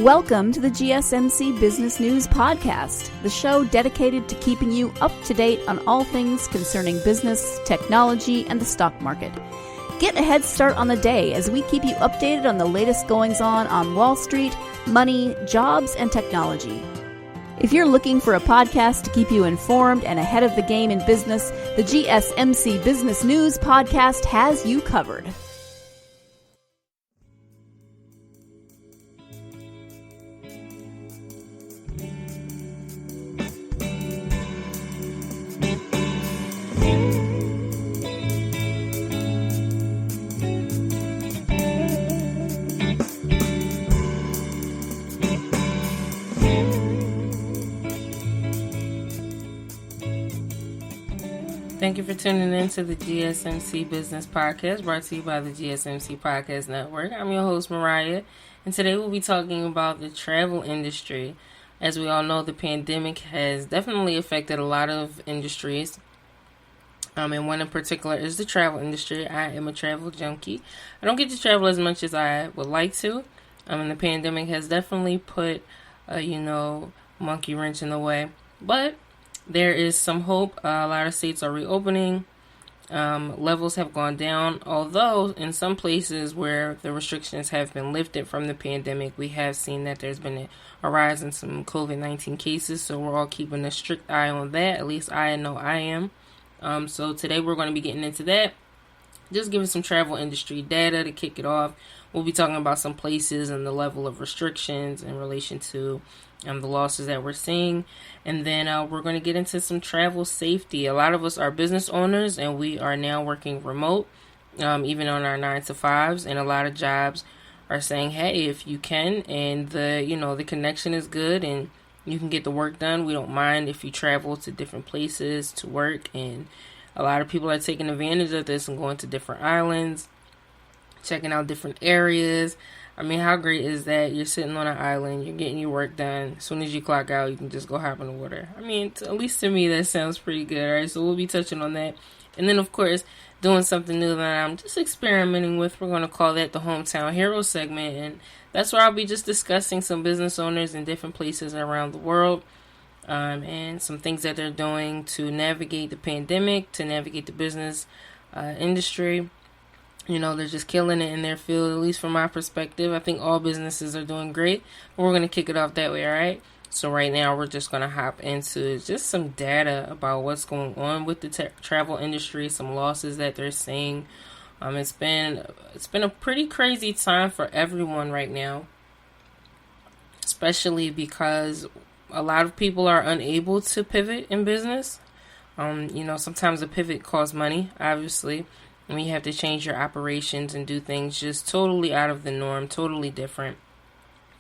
Welcome to the Gsmc Business News Podcast, the show dedicated to keeping you up to date on all things concerning business, technology, and the stock market. Get a head start on the day as we keep you updated on the latest goings-on Wall Street, money, jobs, and technology. If you're looking for a podcast to keep you informed and ahead of the game in business, the Gsmc Business News Podcast has you covered. Thank you for tuning in to the Gsmc Business Podcast, brought to you by the Gsmc Podcast Network. I'm your host, Moriah, and today we'll be talking about the travel industry. As we all know, the pandemic has definitely affected a lot of industries, and one in particular is the travel industry. I am a travel junkie. I don't get to travel as much as I would like to, and the pandemic has definitely put monkey wrench in the way, but there is some hope. A lot of states are reopening. Levels have gone down, although in some places where the restrictions have been lifted from the pandemic, we have seen that there's been a rise in some COVID-19 cases, so we're all keeping a strict eye on that. At least I know I am. So today we're going to be getting into that. Just giving some travel industry data to kick it off. We'll be talking about some places and the level of restrictions in relation to the losses that we're seeing. And then we're going to get into some travel safety. A lot of us are business owners and we are now working remote, even on our 9 to 5s. And a lot of jobs are saying, hey, if you can and the connection is good and you can get the work done, we don't mind if you travel to different places to work. And a lot of people are taking advantage of this and going to different islands, checking out different areas. I mean, how great is that? You're sitting on an island, you're getting your work done. As soon as you clock out, you can just go hop in the water. I mean, at least to me, that sounds pretty good, right? So we'll be touching on that. And then, of course, doing something new that I'm just experimenting with. We're going to call that the Hometown Hero segment. And that's where I'll be just discussing some business owners in different places around the world. And some things that they're doing to navigate the pandemic, to navigate the business industry. They're just killing it in their field, at least from my perspective. I think all businesses are doing great. But we're going to kick it off that way, all right? So right now, we're just going to hop into just some data about what's going on with the travel industry, some losses that they're seeing. It's been a pretty crazy time for everyone right now, especially because a lot of people are unable to pivot in business. Sometimes a pivot costs money, obviously. And you have to change your operations and do things just totally out of the norm, totally different.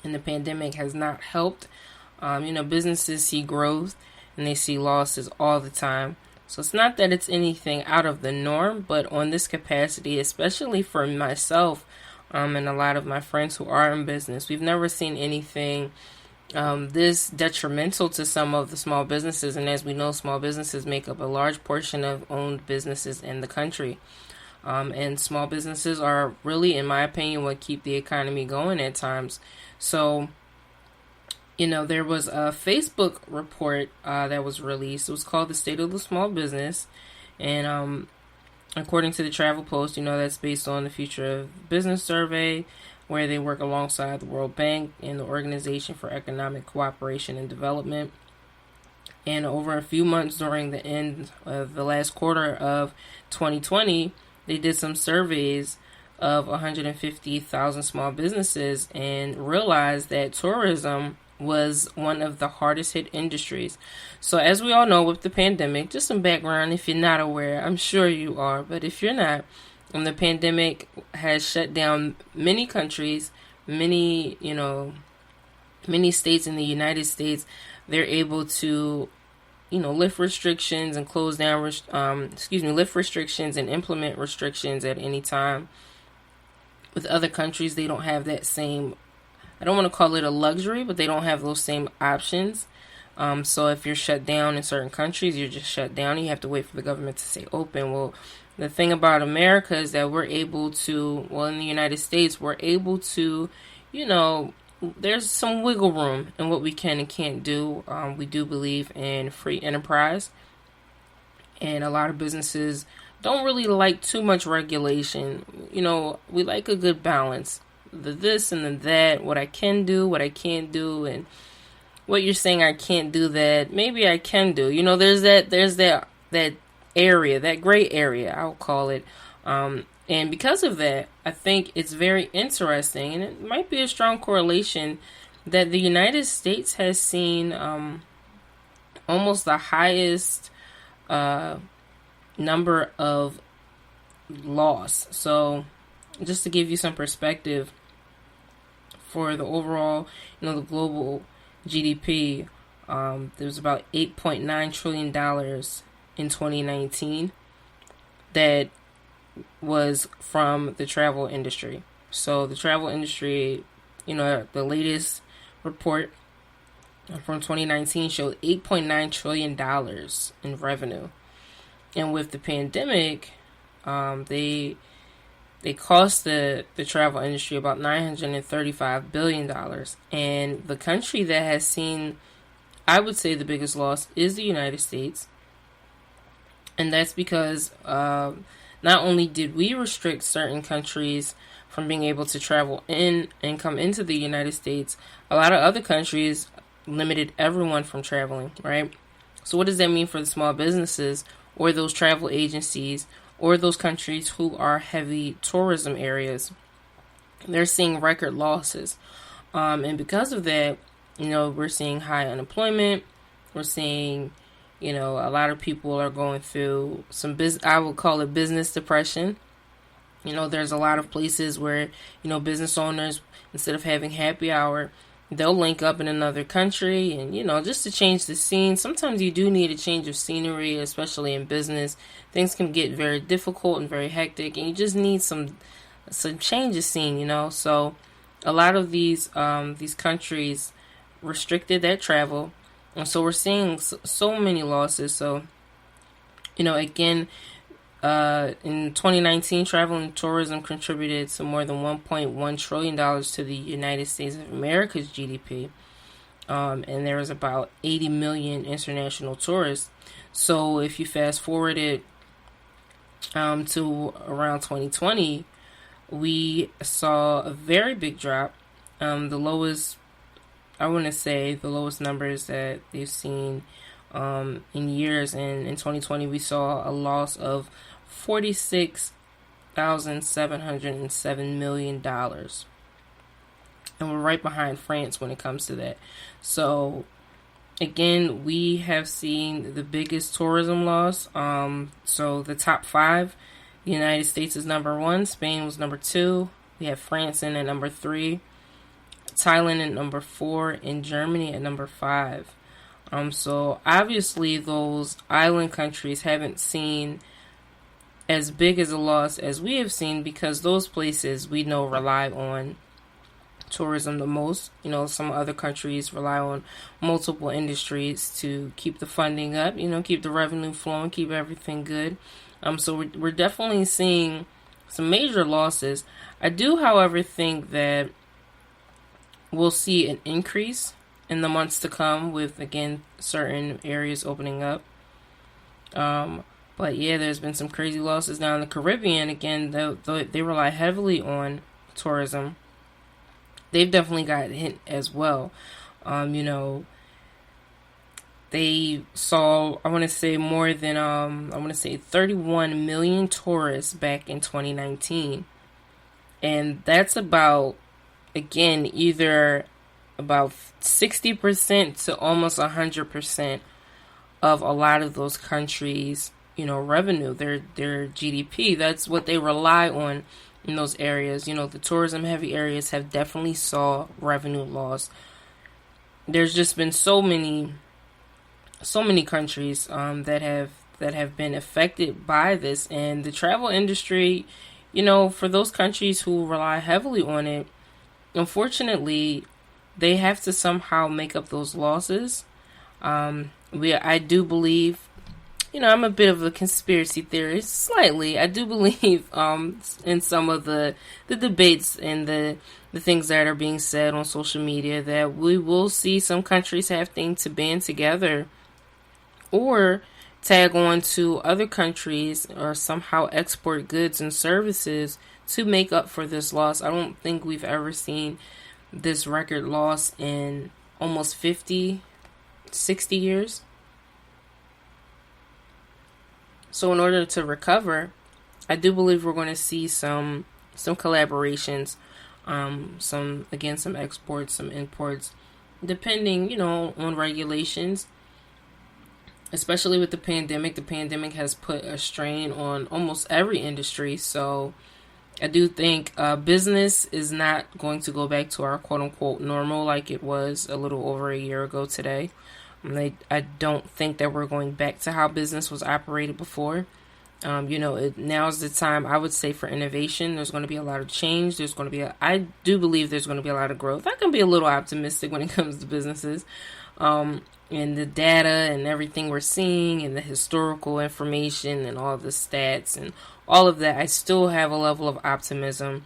And the pandemic has not helped. Businesses see growth and they see losses all the time. So it's not that it's anything out of the norm, but on this capacity, especially for myself and a lot of my friends who are in business, we've never seen anything this detrimental to some of the small businesses. And as we know, small businesses make up a large portion of owned businesses in the country. And small businesses are really, in my opinion, what keep the economy going at times. So, there was a Facebook report that was released. It was called The State of the Small Business. And according to the Travel Post, that's based on the Future of Business survey, where they work alongside the World Bank and the Organization for Economic Cooperation and Development. And over a few months during the end of the last quarter of 2020, they did some surveys of 150,000 small businesses and realized that tourism was one of the hardest hit industries. So as we all know with the pandemic, just some background if you're not aware, I'm sure you are, but if you're not, the pandemic has shut down many countries, many states in the United States. They're able to lift restrictions and close down, lift restrictions and implement restrictions at any time. With other countries, they don't have that same, I don't want to call it a luxury, but they don't have those same options. So if you're shut down in certain countries, you're just shut down. You have to wait for the government to stay open. Well, the thing about America is that we're able to, in the United States, we're able to, there's some wiggle room in what we can and can't do. We do believe in free enterprise, and a lot of businesses don't really like too much regulation. We like a good balance, the this and the that, what I can do, what I can't do, and what you're saying I can't do that maybe I can do. There's that area, that gray area, I'll call it. And because of that, I think it's very interesting, and it might be a strong correlation that the United States has seen almost the highest number of loss. So just to give you some perspective, for the overall, the global GDP, there was about $8.9 trillion in 2019 that was from the travel industry. So the travel industry, the latest report from 2019 showed $8.9 trillion in revenue. And with the pandemic, they cost the travel industry about $935 billion. And the country that has seen, I would say, the biggest loss is the United States. And that's because not only did we restrict certain countries from being able to travel in and come into the United States, a lot of other countries limited everyone from traveling, right? So what does that mean for the small businesses or those travel agencies or those countries who are heavy tourism areas? They're seeing record losses. And because of that, we're seeing high unemployment. We're seeing, a lot of people are going through I would call it business depression. There's a lot of places where, business owners, instead of having happy hour, they'll link up in another country and, just to change the scene. Sometimes you do need a change of scenery, especially in business. Things can get very difficult and very hectic, and you just need some change of scene, So a lot of these countries restricted that travel. And so we're seeing so many losses. So, again, in 2019, travel and tourism contributed to more than $1.1 trillion to the United States of America's GDP. And there was about 80 million international tourists. So if you fast forward it to around 2020, we saw a very big drop. The lowest numbers that they've seen in years. And in 2020, we saw a loss of $46,707 million. And we're right behind France when it comes to that. So, again, we have seen the biggest tourism loss. So the top five, the United States is number 1. Spain was number 2. We have France in at number 3. Thailand at number 4, and Germany at number 5. So obviously those island countries haven't seen as big as a loss as we have seen, because those places we know rely on tourism the most. Some other countries rely on multiple industries to keep the funding up, keep the revenue flowing, keep everything good. So we're definitely seeing some major losses. I do, however, think that we'll see an increase in the months to come with, again, certain areas opening up. But yeah, there's been some crazy losses now in the Caribbean. Again, they rely heavily on tourism. They've definitely got hit as well. They saw, I want to say, more than 31 million tourists back in 2019. And that's about, again, either about 60% to almost 100% of a lot of those countries, revenue, their GDP. That's what they rely on in those areas. The tourism heavy areas have definitely saw revenue loss. There's just been so many countries that have been affected by this, and the travel industry, for those countries who rely heavily on it, unfortunately, they have to somehow make up those losses. I do believe I'm a bit of a conspiracy theorist, slightly. I do believe in some of the debates and the things that are being said on social media that we will see some countries having to band together or tag on to other countries or somehow export goods and services to make up for this loss. I don't think we've ever seen this record loss in almost 50, 60 years. So in order to recover, I do believe we're going to see some collaborations, some exports, some imports, depending, on regulations. Especially with the pandemic. The pandemic has put a strain on almost every industry. So I do think business is not going to go back to our quote-unquote normal like it was a little over a year ago today. I don't think that we're going back to how business was operated before. Now's the time, I would say, for innovation. There's going to be a lot of change. I do believe there's going to be a lot of growth. I can be a little optimistic when it comes to businesses. And the data and everything we're seeing and the historical information and all the stats and all of that, I still have a level of optimism.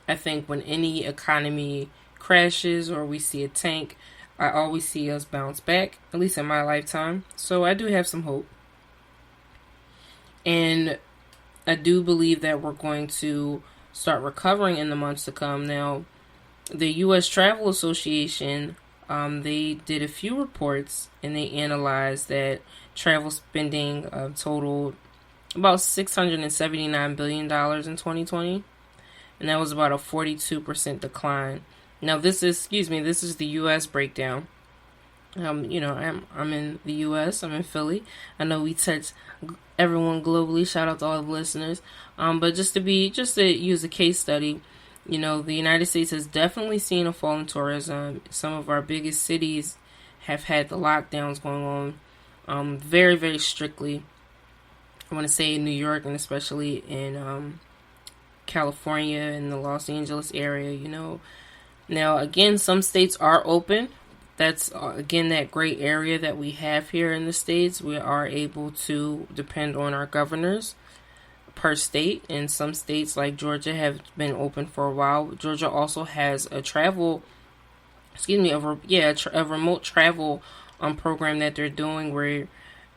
I think when any economy crashes or we see a tank, I always see us bounce back, at least in my lifetime. So I do have some hope. And I do believe that we're going to start recovering in the months to come. Now, the U.S. Travel Association, they did a few reports and they analyzed that travel spending totaled about $679 billion in 2020. And that was about a 42% decline. Now, this is the U.S. breakdown. I'm in the U.S. I'm in Philly. I know we touch everyone globally. Shout out to all the listeners. But just to use a case study, the United States has definitely seen a fall in tourism. Some of our biggest cities have had the lockdowns going on very, very strictly. I want to say in New York and especially in California and the Los Angeles area, Now, again, some states are open. That's, again, that gray area that we have here in the States. We are able to depend on our governors per state. And some states like Georgia have been open for a while. Georgia also has a remote travel program that they're doing where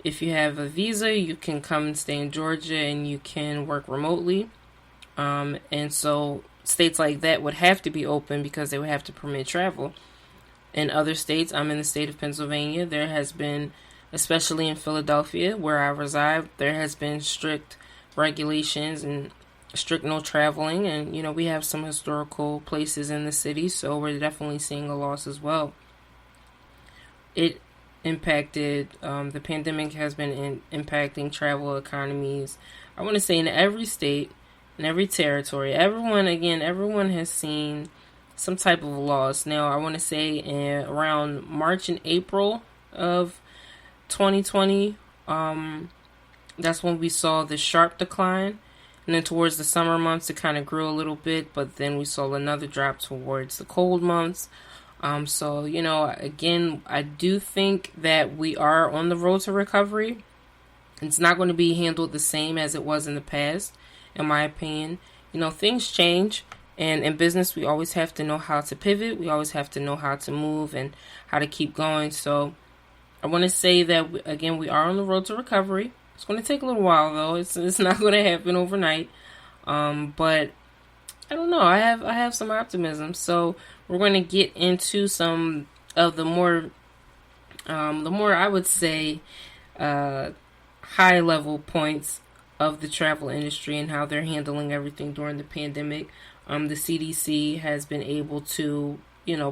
if you have a visa, you can come and stay in Georgia and you can work remotely. And so states like that would have to be open because they would have to permit travel. In other states, I'm in the state of Pennsylvania, there has been, especially in Philadelphia, where I reside, there has been strict regulations and strict no traveling. And, we have some historical places in the city, so we're definitely seeing a loss as well. It impacted, the pandemic has been impacting travel economies, I want to say in every state, in every territory. Everyone has seen some type of loss. Now, I want to say around March and April of 2020, that's when we saw the sharp decline. And then towards the summer months, it kind of grew a little bit, but then we saw another drop towards the cold months. So, again, I do think that we are on the road to recovery. It's not going to be handled the same as it was in the past. In my opinion, things change, and in business, we always have to know how to pivot. We always have to know how to move and how to keep going. So I want to say that, again, we are on the road to recovery. It's going to take a little while, though. It's not going to happen overnight. But I don't know. I have some optimism. So we're going to get into some of the more I would say, high level points of the travel industry and how they're handling everything during the pandemic. The CDC has been able to,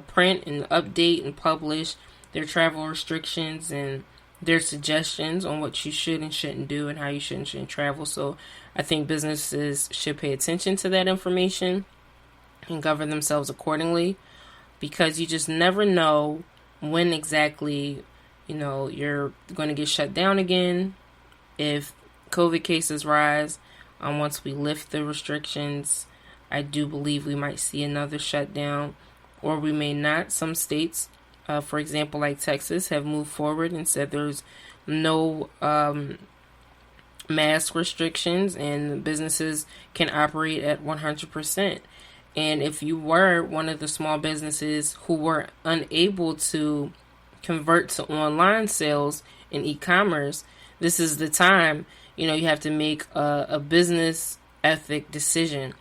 print and update and publish their travel restrictions and their suggestions on what you should and shouldn't do and how you should and shouldn't travel. So I think businesses should pay attention to that information and govern themselves accordingly, because you just never know when exactly, you're going to get shut down again. If COVID cases rise, once we lift the restrictions, I do believe we might see another shutdown, or we may not. Some states, for example, like Texas, have moved forward and said there's no mask restrictions, and businesses can operate at 100%. And if you were one of the small businesses who were unable to convert to online sales and e-commerce, this is the time, you have to make a business ethic decision.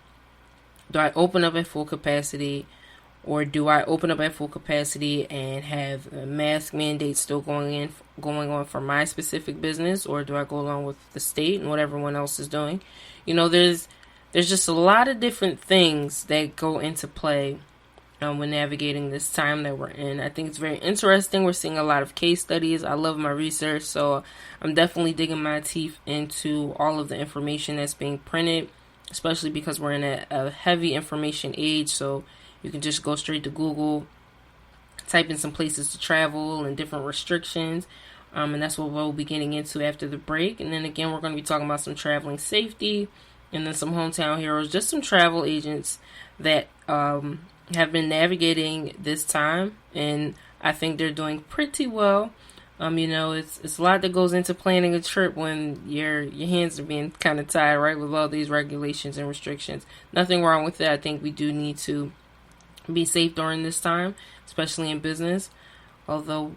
Do I open up at full capacity, or do I open up at full capacity and have mask mandates still going on for my specific business, or do I go along with the state and what everyone else is doing? There's just a lot of different things that go into play when navigating this time that we're in. I think it's very interesting. We're seeing a lot of case studies. I love my research, so I'm definitely digging my teeth into all of the information that's being printed, especially because we're in a heavy information age. So you can just go straight to Google, type in some places to travel and different restrictions. And that's what we'll be getting into after the break. And then again, we're going to be talking about some traveling safety, and then some hometown heroes, just some travel agents that have been navigating this time. And I think they're doing pretty well. It's a lot that goes into planning a trip when your hands are being kind of tied, right, with all these regulations and restrictions. Nothing wrong with that. I think we do need to be safe during this time, especially in business. Although,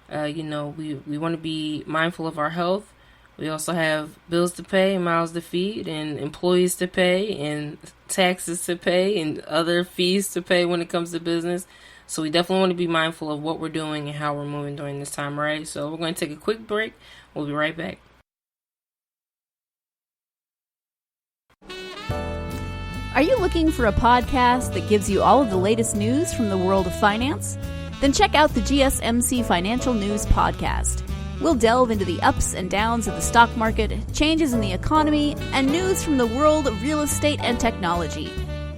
we want to be mindful of our health. We also have bills to pay, miles to feed, and employees to pay, and taxes to pay, and other fees to pay when it comes to business. So we definitely want to be mindful of what we're doing and how we're moving during this time, right? So we're going to take a quick break. We'll be right back. Are you looking for a podcast that gives you all of the latest news from the world of finance? Then check out the Gsmc Financial News Podcast. We'll delve into the ups and downs of the stock market, changes in the economy, and news from the world of real estate and technology.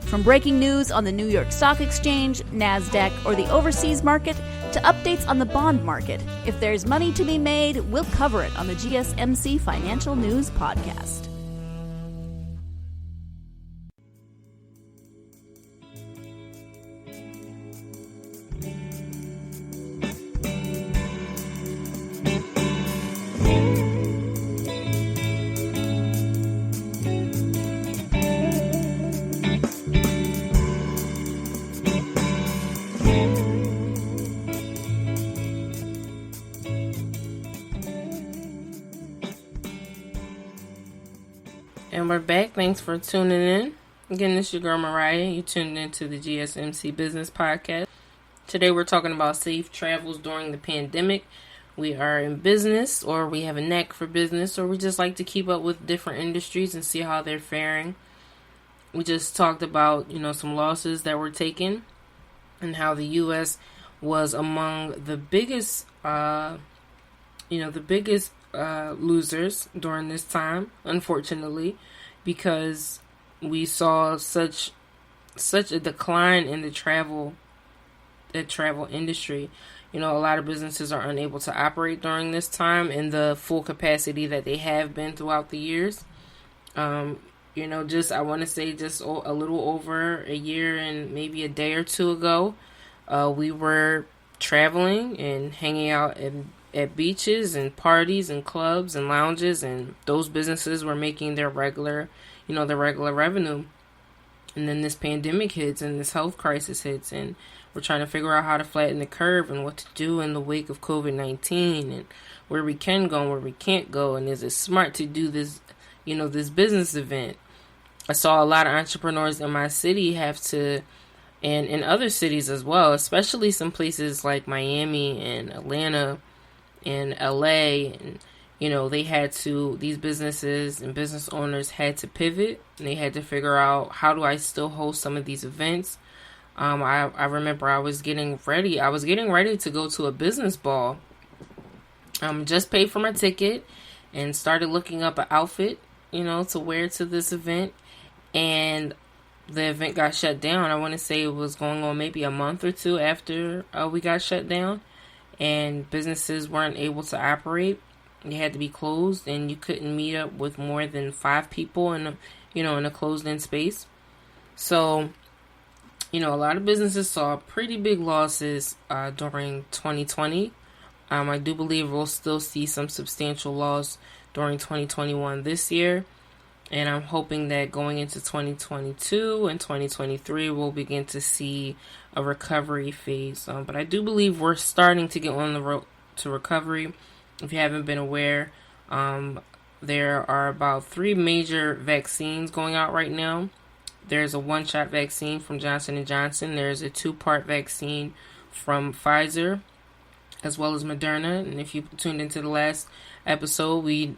From breaking news on the New York Stock Exchange, NASDAQ, or the overseas market, to updates on the bond market, if there's money to be made, we'll cover it on the Gsmc Financial News Podcast. And we're back. Thanks for tuning in. Again, this is your girl Moriah. You tuned into the Gsmc Business Podcast. Today we're talking about safe travels during the pandemic. We are in business, or we have a knack for business, or we just like to keep up with different industries and see how they're faring. We just talked about, some losses that were taken, and how the U.S. was among the biggest, losers during this time, unfortunately, because we saw such a decline in the travel industry. A lot of businesses are unable to operate during this time in the full capacity that they have been throughout the years. I want to say just a little over a year and maybe a day or two ago, we were traveling and hanging out at beaches and parties and clubs and lounges, and those businesses were making their regular revenue. And then this pandemic hits and this health crisis hits, and we're trying to figure out how to flatten the curve and what to do in the wake of COVID-19, and where we can go and where we can't go, and is it smart to do this, this business event. I saw a lot of entrepreneurs in my city have to, and in other cities as well, especially some places like Miami and Atlanta and LA, and these businesses and business owners had to pivot, and they had to figure out, how do I still host some of these events? I remember I was getting ready to go to a business ball. Just paid for my ticket and started looking up an outfit, to wear to this event, and the event got shut down. I want to say it was going on maybe a month or two after we got shut down, and businesses weren't able to operate. They had to be closed, and you couldn't meet up with more than 5 people in a closed-in space. So, a lot of businesses saw pretty big losses during 2020. I do believe we'll still see some substantial loss during 2021 this year. And I'm hoping that going into 2022 and 2023, we'll begin to see a recovery phase. But I do believe we're starting to get on the road to recovery. If you haven't been aware, there are about 3 major vaccines going out right now. There's a one-shot vaccine from Johnson & Johnson. There's a 2-part vaccine from Pfizer, as well as Moderna. And if you tuned into the last episode, we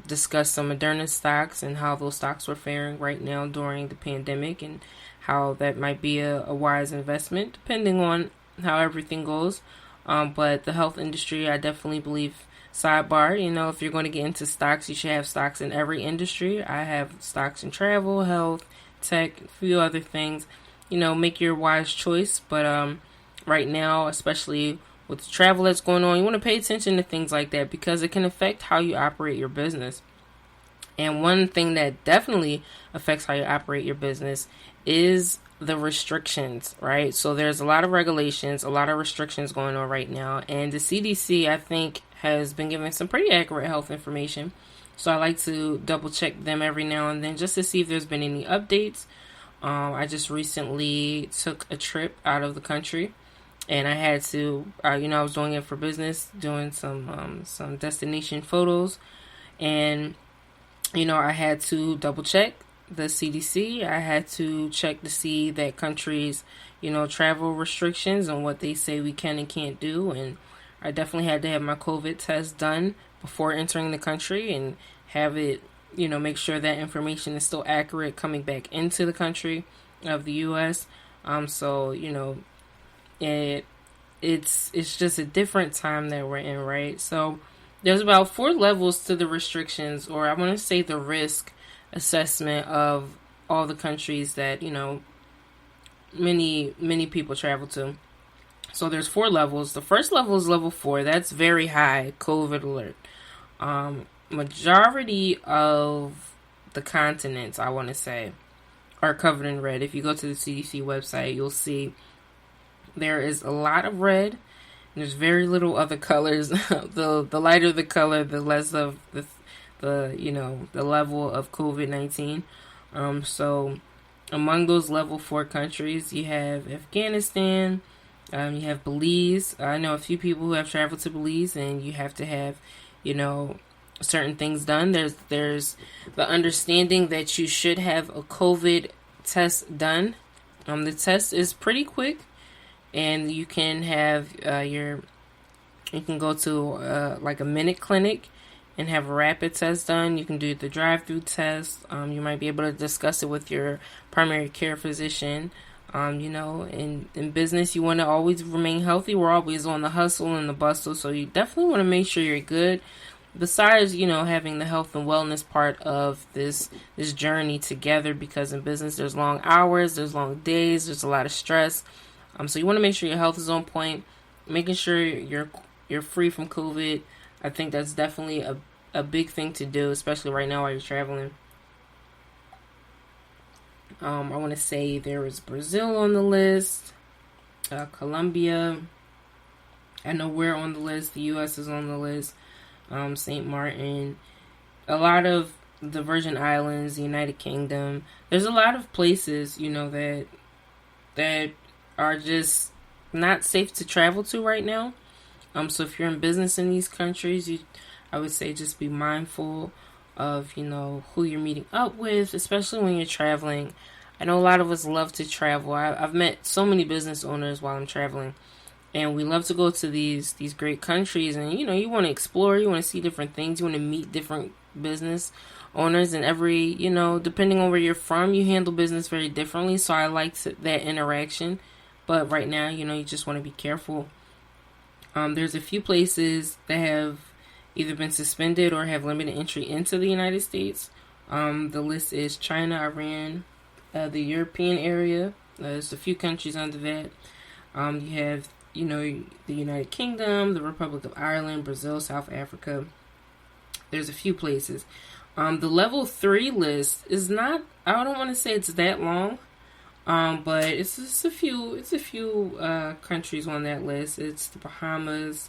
discussed some Moderna stocks and how those stocks were faring right now during the pandemic, and how that might be a wise investment depending on how everything goes. But the health industry, I definitely believe, sidebar, if you're going to get into stocks, you should have stocks in every industry. I have stocks in travel, health, tech, a few other things. Make your wise choice. But right now, especially with the travel that's going on, you want to pay attention to things like that, because it can affect how you operate your business. And one thing that definitely affects how you operate your business is the restrictions, right? So there's a lot of regulations, a lot of restrictions going on right now. And the CDC, I think, has been giving some pretty accurate health information. So I like to double check them every now and then just to see if there's been any updates. I just recently took a trip out of the country. And I had to, I was doing it for business, doing some destination photos. And, I had to double check the CDC. I had to check to see that countries, travel restrictions and what they say we can and can't do. And I definitely had to have my COVID test done before entering the country, and have it, make sure that information is still accurate coming back into the country of the U.S. It's just a different time that we're in, right? So there's about 4 levels to the restrictions, or I want to say the risk assessment of all the countries that, many people travel to. So there's 4 levels. The first level is level 4. That's very high, COVID alert. Majority of the continents, I want to say, are covered in red. If you go to the CDC website, you'll see there is a lot of red. There's very little other colors. The lighter the color, the less of the level of COVID-19. So among those level 4 countries, you have Afghanistan, you have Belize. I know a few people who have traveled to Belize, and you have to have, certain things done. There's the understanding that you should have a COVID test done. The test is pretty quick. And you can have you can go to like a minute clinic and have a rapid test done. You can do the drive-through test. You might be able to discuss it with your primary care physician. In business, you want to always remain healthy. We're always on the hustle and the bustle, so you definitely want to make sure you're good. Besides, having the health and wellness part of this journey together, because in business, there's long hours, there's long days, there's a lot of stress. So you want to make sure your health is on point, making sure you're free from COVID. I think that's definitely a big thing to do, especially right now while you're traveling. I want to say there is Brazil on the list, Colombia. I know we're on the list. The U.S. is on the list. St. Martin, a lot of the Virgin Islands, the United Kingdom. There's a lot of places, that are just not safe to travel to right now. So if you're in business in these countries, I would say just be mindful of, who you're meeting up with, especially when you're traveling. I know a lot of us love to travel. I've met so many business owners while I'm traveling, and we love to go to these great countries, and, you want to explore, you want to see different things, you want to meet different business owners, and every, depending on where you're from, you handle business very differently. So I like that interaction. But right now, you just want to be careful. There's a few places that have either been suspended or have limited entry into the United States. The list is China, Iran, the European area. There's a few countries under that. You have, the United Kingdom, the Republic of Ireland, Brazil, South Africa. There's a few places. The level 3 list is not, I don't want to say it's that long. But it's a few countries on that list. It's the Bahamas,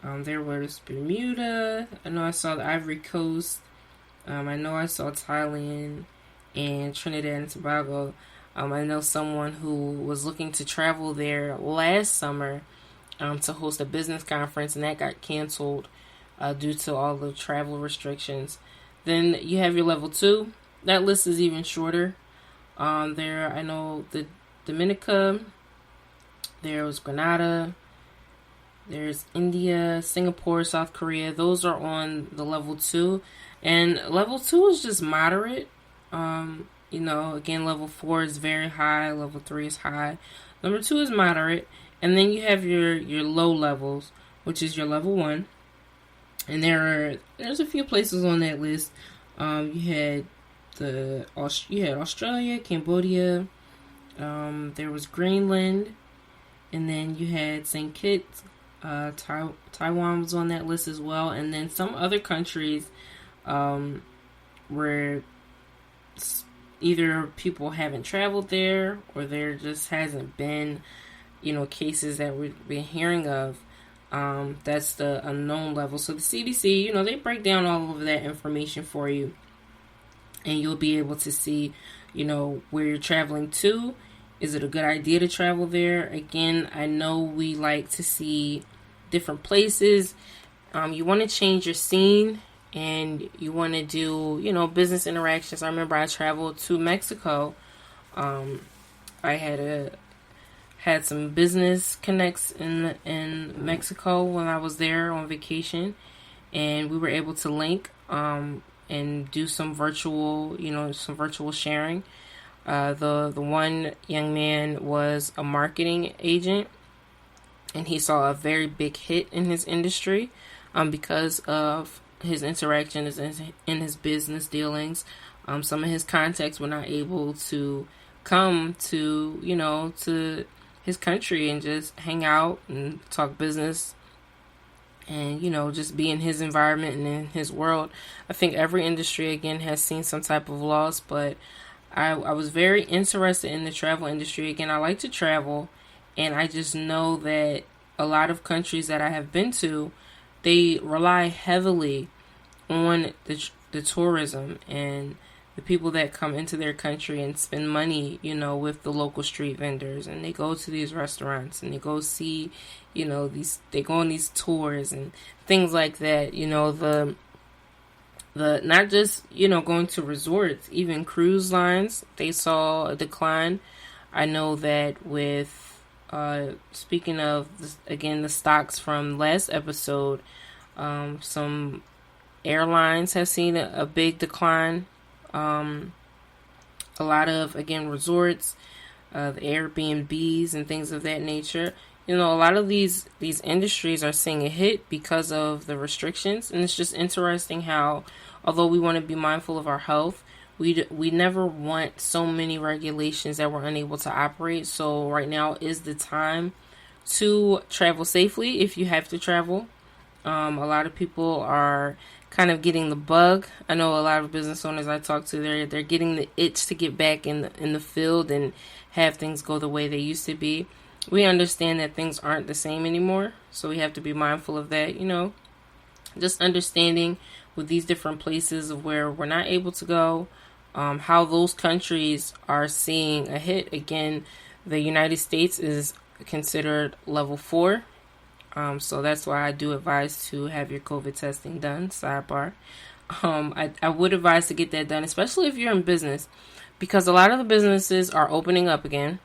There was Bermuda. I know I saw the Ivory Coast. I know I saw Thailand and Trinidad and Tobago. I know someone who was looking to travel there last summer to host a business conference, and that got canceled due to all the travel restrictions. Then you have your level 2. That list is even shorter. There, I know the Dominica, there was Grenada, there's India, Singapore, South Korea. Those are on the level 2. And level 2 is just moderate. Again, level 4 is very high. Level 3 is high. Number 2 is moderate. And then you have your low levels, which is your level 1. And there's a few places on that list. You had Australia, Cambodia. There was Greenland. And then you had St. Kitts. Taiwan was on that list as well. And then some other countries where either people haven't traveled there or there just hasn't been, cases that we've been hearing of. That's the unknown level. So the CDC, they break down all of that information for you, and you'll be able to see, where you're traveling to. Is it a good idea to travel there? Again, I know we like to see different places. You want to change your scene, and you want to do, business interactions. I remember I traveled to Mexico. I had some business connects in Mexico when I was there on vacation, and we were able to link and do some virtual sharing. The one young man was a marketing agent, and he saw a very big hit in his industry because of his interactions in his business dealings. Some of his contacts were not able to come to his country and just hang out and talk business and, just be in his environment and in his world. I think every industry, again, has seen some type of loss, but I was very interested in the travel industry. Again, I like to travel, and I just know that a lot of countries that I have been to, they rely heavily on the tourism and the people that come into their country and spend money, with the local street vendors, and they go to these restaurants and they go see, they go on these tours and things like that. The not just, going to resorts, even cruise lines, they saw a decline. I know that with, speaking of, the stocks from last episode, some airlines have seen a big decline. A lot of, again, resorts, the Airbnbs and things of that nature. A lot of these industries are seeing a hit because of the restrictions. And it's just interesting how, although we want to be mindful of our health, we never want so many regulations that we're unable to operate. So right now is the time to travel safely if you have to travel. A lot of people are kind of getting the bug. I know a lot of business owners I talk to, they're getting the itch to get back in the field and have things go the way they used to be. We understand that things aren't the same anymore, so we have to be mindful of that. Just understanding with these different places of where we're not able to go, how those countries are seeing a hit. Again, the United States is considered level 4. So that's why I do advise to have your COVID testing done, sidebar. I would advise to get that done, especially if you're in business, because a lot of the businesses are opening up again,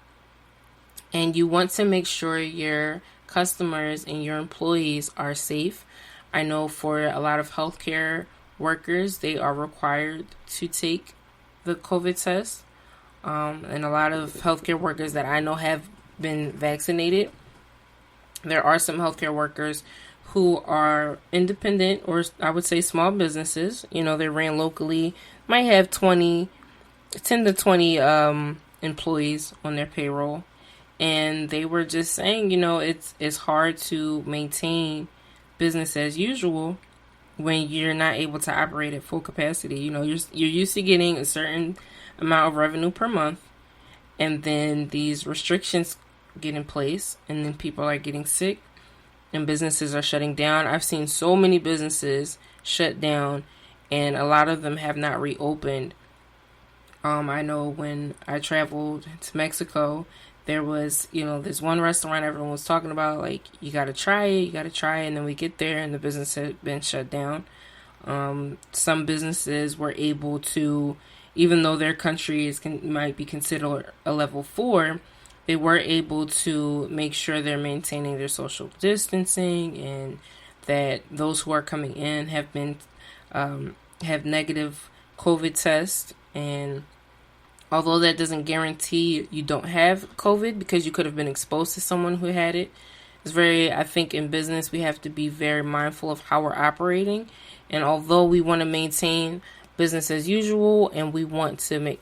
and you want to make sure your customers and your employees are safe. I know for a lot of healthcare workers, they are required to take the COVID test, and a lot of healthcare workers that I know have been vaccinated. There are some healthcare workers who are independent, or I would say small businesses. They ran locally, might have 10 to 20 employees on their payroll. And they were just saying, it's hard to maintain business as usual when you're not able to operate at full capacity. You're used to getting a certain amount of revenue per month, and then these restrictions get in place, and then people are getting sick, and businesses are shutting down. I've seen so many businesses shut down, and a lot of them have not reopened. I know when I traveled to Mexico, there was, there's one restaurant everyone was talking about, like, you got to try it. And then we get there and the business had been shut down. Some businesses were able to, even though their country might be considered a level 4, they were able to make sure they're maintaining their social distancing, and that those who are coming in have negative COVID tests. And although that doesn't guarantee you don't have COVID, because you could have been exposed to someone who had it, I think in business, we have to be very mindful of how we're operating. And although we want to maintain business as usual and we want to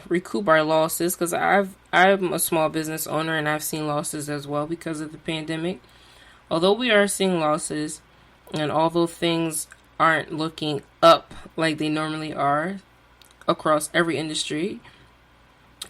recoup our losses, because I'm a small business owner and I've seen losses as well because of the pandemic. Although we are seeing losses, and although things aren't looking up like they normally are across every industry,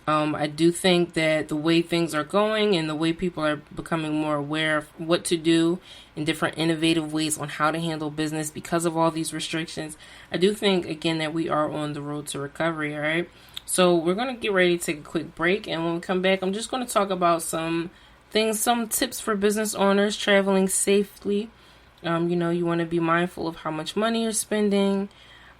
I do think that the way things are going and the way people are becoming more aware of what to do in different innovative ways on how to handle business because of all these restrictions, I do think, again, that we are on the road to recovery, all right? So we're going to get ready to take a quick break, and when we come back, I'm just going to talk about some tips for business owners traveling safely. You want to be mindful of how much money you're spending.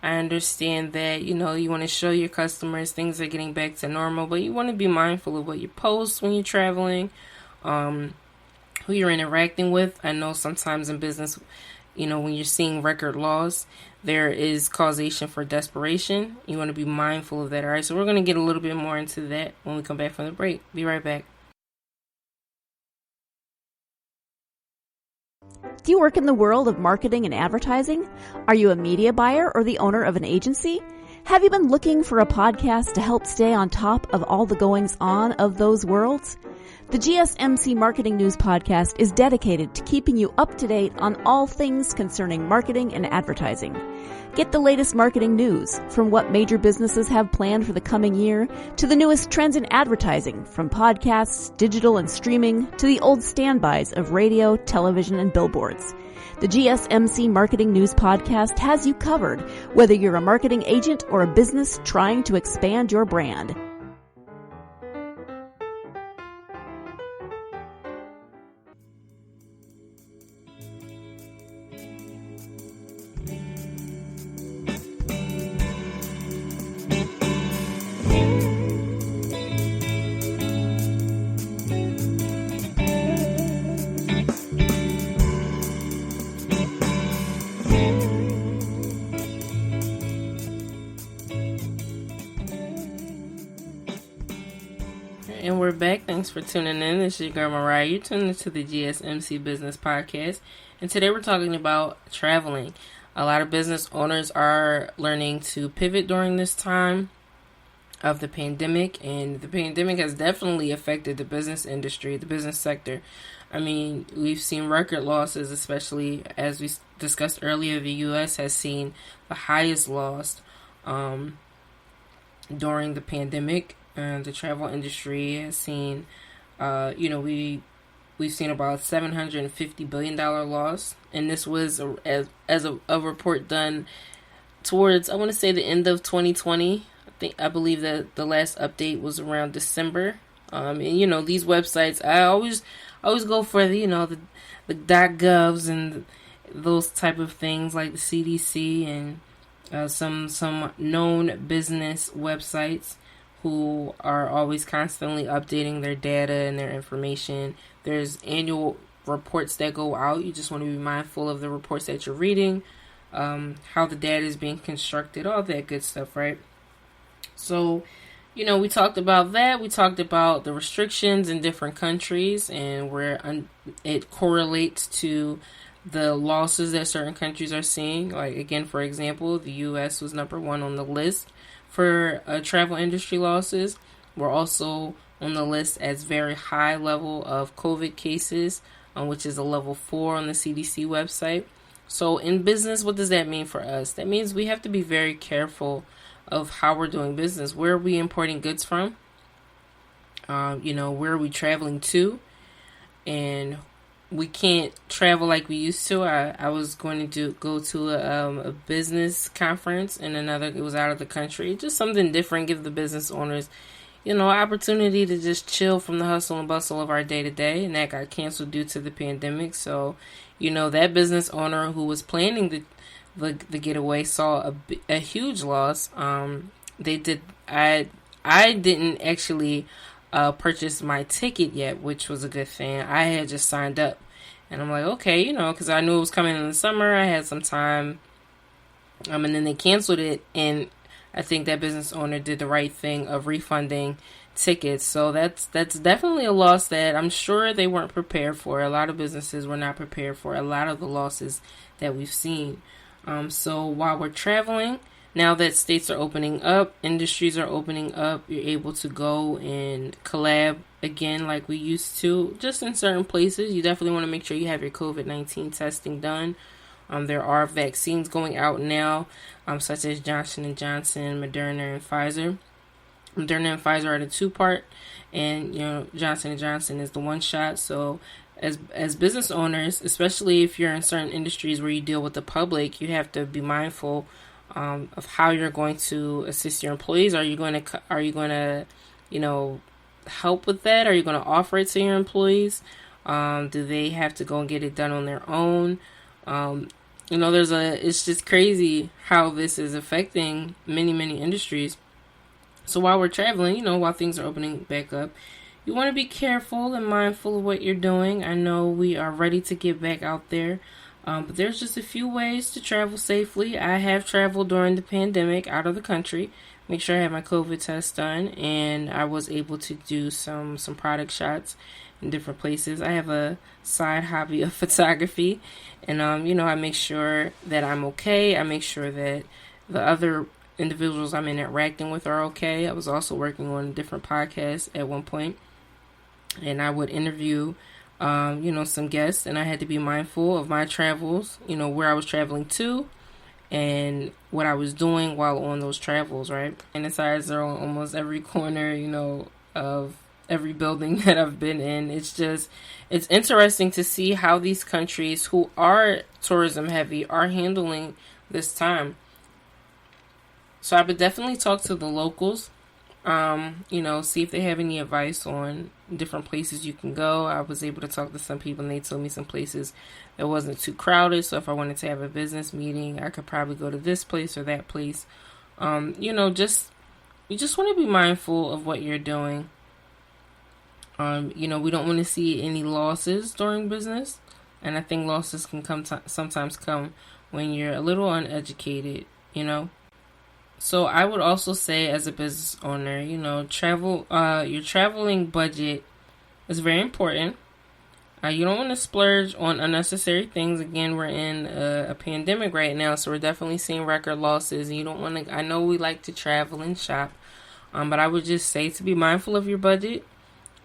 I understand that, you want to show your customers things are getting back to normal, but you want to be mindful of what you post when you're traveling, who you're interacting with. I know sometimes in business, when you're seeing record loss, there is causation for desperation. You want to be mindful of that, all right? So we're going to get a little bit more into that when we come back from the break. Be right back. Do you work in the world of marketing and advertising? Are you a media buyer or the owner of an agency? Have you been looking for a podcast to help stay on top of all the goings on of those worlds? The Gsmc Marketing News Podcast is dedicated to keeping you up to date on all things concerning marketing and advertising. Get the latest marketing news, from what major businesses have planned for the coming year to the newest trends in advertising, from podcasts, digital and streaming, to the old standbys of radio, television, and billboards. The Gsmc Marketing News Podcast has you covered, whether you're a marketing agent or a business trying to expand your brand. And we're back. Thanks for tuning in. This is your girl Moriah. You're tuning into the Gsmc Business Podcast. And today we're talking about traveling. A lot of business owners are learning to pivot during this time of the pandemic. And the pandemic has definitely affected the business industry, the business sector. I mean, we've seen record losses, especially as we discussed earlier. The U.S. has seen the highest loss during the pandemic. The travel industry has seen, we've seen about $750 billion loss. And this was as a report done towards, I want to say, the end of 2020. I believe that the last update was around December. And these websites, I always go for the .govs and those type of things, like the CDC and some known business websites who are always constantly updating their data and their information. There's annual reports that go out. You just want to be mindful of the reports that you're reading, how the data is being constructed, all that good stuff, right? So, we talked about that. We talked about the restrictions in different countries and where it correlates to the losses that certain countries are seeing. Like, again, for example, the U.S. was number 1 on the list for travel industry losses. We're also on the list as very high level of COVID cases, which is a level 4 on the CDC website. So in business, what does that mean for us? That means we have to be very careful of how we're doing business. Where are we importing goods from? Where are we traveling to? And we can't travel like we used to. I was going to go to a business conference in another. It was out of the country. Just something different. Give the business owners, opportunity to just chill from the hustle and bustle of our day to day. And that got canceled due to the pandemic. So, that business owner who was planning the getaway saw a huge loss. They did. I didn't actually purchase my ticket yet, which was a good thing. I had just signed up, and I'm like, okay, because I knew it was coming in the summer. I had some time, and then they canceled it, and I think that business owner did the right thing of refunding tickets. So that's definitely a loss that I'm sure they weren't prepared for. A lot of businesses were not prepared for a lot of the losses that we've seen. So while we're traveling, now that states are opening up, industries are opening up, you're able to go and collab again like we used to, just in certain places. You definitely want to make sure you have your COVID-19 testing done. There are vaccines going out now, such as Johnson & Johnson, Moderna, and Pfizer. Moderna and Pfizer are the 2-part, and Johnson & Johnson is the 1-shot. So as business owners, especially if you're in certain industries where you deal with the public, you have to be mindful of how you're going to assist your employees. Are you going to help with that? Are you going to offer it to your employees? Do they have to go and get it done on their own? It's just crazy how this is affecting many, many industries. So while we're traveling, while things are opening back up, you want to be careful and mindful of what you're doing. I know we are ready to get back out there, but there's just a few ways to travel safely. I have traveled during the pandemic out of the country. Make sure I had my COVID test done, and I was able to do some product shots in different places. I have a side hobby of photography, and I make sure that I'm okay. I make sure that the other individuals I'm interacting with are okay. I was also working on a different podcast at one point, and I would interview some guests, and I had to be mindful of my travels, where I was traveling to and what I was doing while on those travels, right? And the signs are on almost every corner, of every building that I've been in. It's interesting to see how these countries who are tourism heavy are handling this time. So I would definitely talk to the locals, see if they have any advice on different places you can go. I was able to talk to some people, and they told me some places that wasn't too crowded. So if I wanted to have a business meeting, I could probably go to this place or that place. You just want to be mindful of what you're doing. We don't want to see any losses during business. And I think losses can sometimes come when you're a little uneducated, So I would also say, as a business owner, your traveling budget is very important. You don't want to splurge on unnecessary things. Again, we're in a pandemic right now, so we're definitely seeing record losses. And you don't want to, I know we like to travel and shop, but I would just say to be mindful of your budget.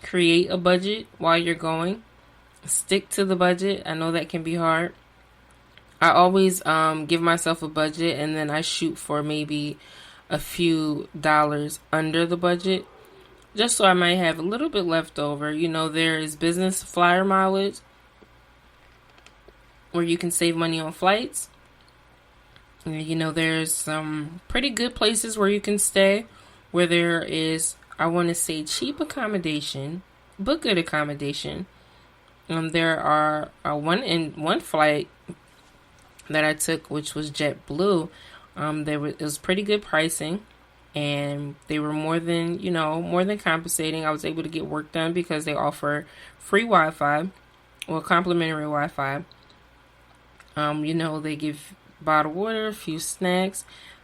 Create a budget while you're going. Stick to the budget. I know that can be hard. I always give myself a budget, and then I shoot for maybe a few dollars under the budget, just so I might have a little bit left over. There is business flyer mileage where you can save money on flights. There's some pretty good places where you can stay, where there is, I want to say, cheap accommodation, but good accommodation. There are one flight that I took, which was JetBlue. It was pretty good pricing, and they were more than compensating. I was able to get work done because they offer free Wi-Fi, complimentary Wi-Fi. They give bottled water, a few snacks.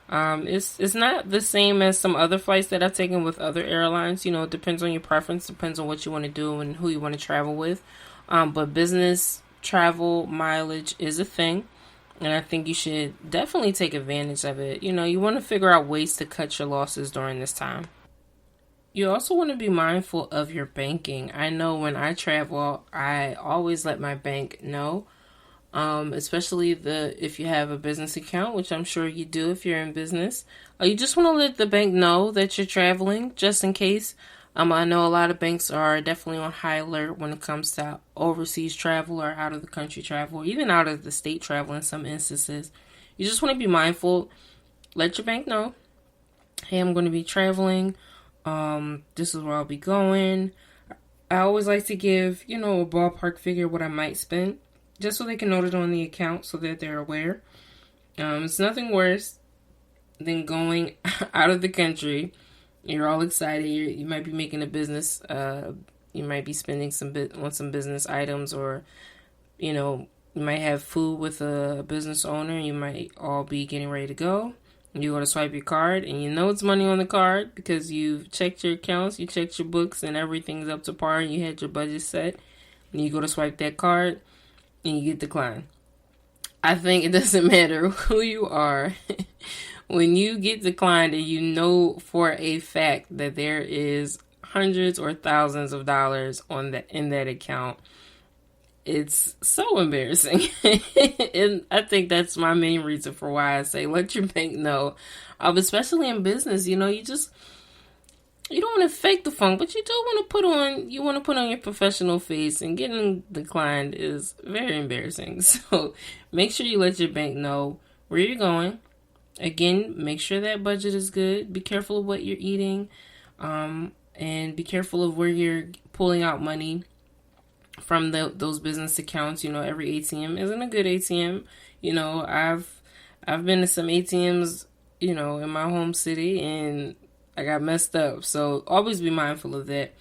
It's not the same as some other flights that I've taken with other airlines. It depends on your preference, depends on what you want to do and who you want to travel with. But business travel mileage is a thing, and I think you should definitely take advantage of it. You want to figure out ways to cut your losses during this time. You also want to be mindful of your banking. I know when I travel, I always let my bank know. Especially if you have a business account, which I'm sure you do if you're in business. You just want to let the bank know that you're traveling, just in case I know a lot of banks are definitely on high alert when it comes to overseas travel or out of the country travel, or even out of the state travel in some instances. You just want to be mindful. Let your bank know, hey, I'm going to be traveling. This is where I'll be going. I always like to give, a ballpark figure what I might spend, just so they can note it on the account so that they're aware. It's nothing worse than going out of the country. You're all excited. You might be making a business. You might be spending on some business items, or, you might have food with a business owner. You might all be getting ready to go. You go to swipe your card, and it's money on the card because you've checked your accounts, you checked your books, and everything's up to par, and you had your budget set. And you go to swipe that card, and you get declined. I think it doesn't matter who you are. When you get declined and you know for a fact that there is hundreds or thousands of dollars in that account, it's so embarrassing. And I think that's my main reason for why I say let your bank know. Especially in business, you don't want to fake the funk, but you do want to put on your professional face, and getting declined is very embarrassing. So make sure you let your bank know where you're going. Again, make sure that budget is good. Be careful of what you're eating, and be careful of where you're pulling out money from those business accounts. Every ATM isn't a good ATM. I've been to some ATMs, in my home city, and I got messed up. So always be mindful of that.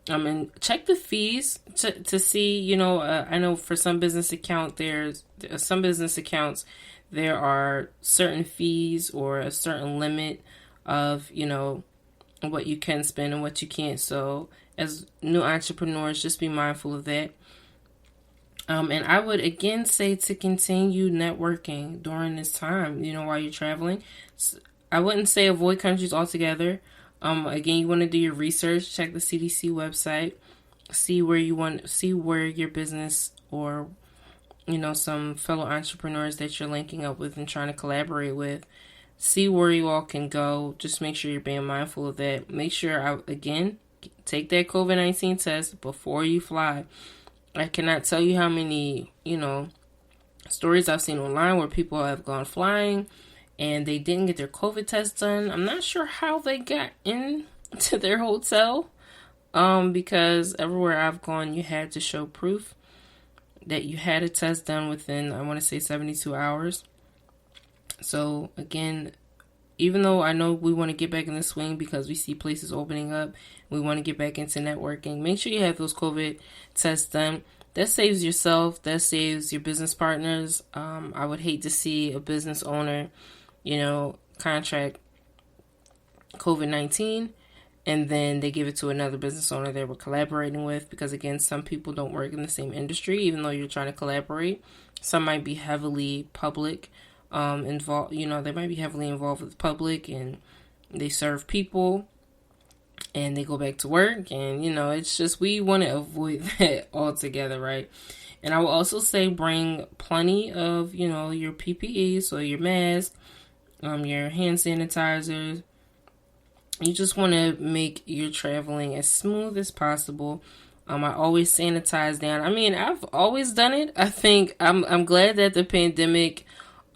And check the fees to see, I know for some business accounts, there are certain fees or a certain limit of, what you can spend and what you can't. So as new entrepreneurs, just be mindful of that. And I would again say to continue networking during this time, while you're traveling. I wouldn't say avoid countries altogether. Again, you want to do your research, check the CDC website, see where your business or, some fellow entrepreneurs that you're linking up with and trying to collaborate with. See where you all can go. Just make sure you're being mindful of that. Make sure, take that COVID-19 test before you fly. I cannot tell you how many, stories I've seen online where people have gone flying and they didn't get their COVID test done. I'm not sure how they got into their hotel, because everywhere I've gone, you had to show proof that you had a test done within, I want to say 72 hours. So again, even though I know we want to get back in the swing because we see places opening up, we want to get back into networking, make sure you have those COVID tests done. That saves yourself, that saves your business partners. I would hate to see a business owner, contract COVID-19 and then they give it to another business owner they were collaborating with, because again, some people don't work in the same industry, even though you're trying to collaborate. Some might be heavily public involved, they might be heavily involved with the public, and they serve people and they go back to work, and it's just, we want to avoid that altogether, right? And I will also say bring plenty of, your PPE, so your mask, your hand sanitizers. You just want to make your traveling as smooth as possible. I always sanitize down. I mean, I've always done it. I think I'm glad that the pandemic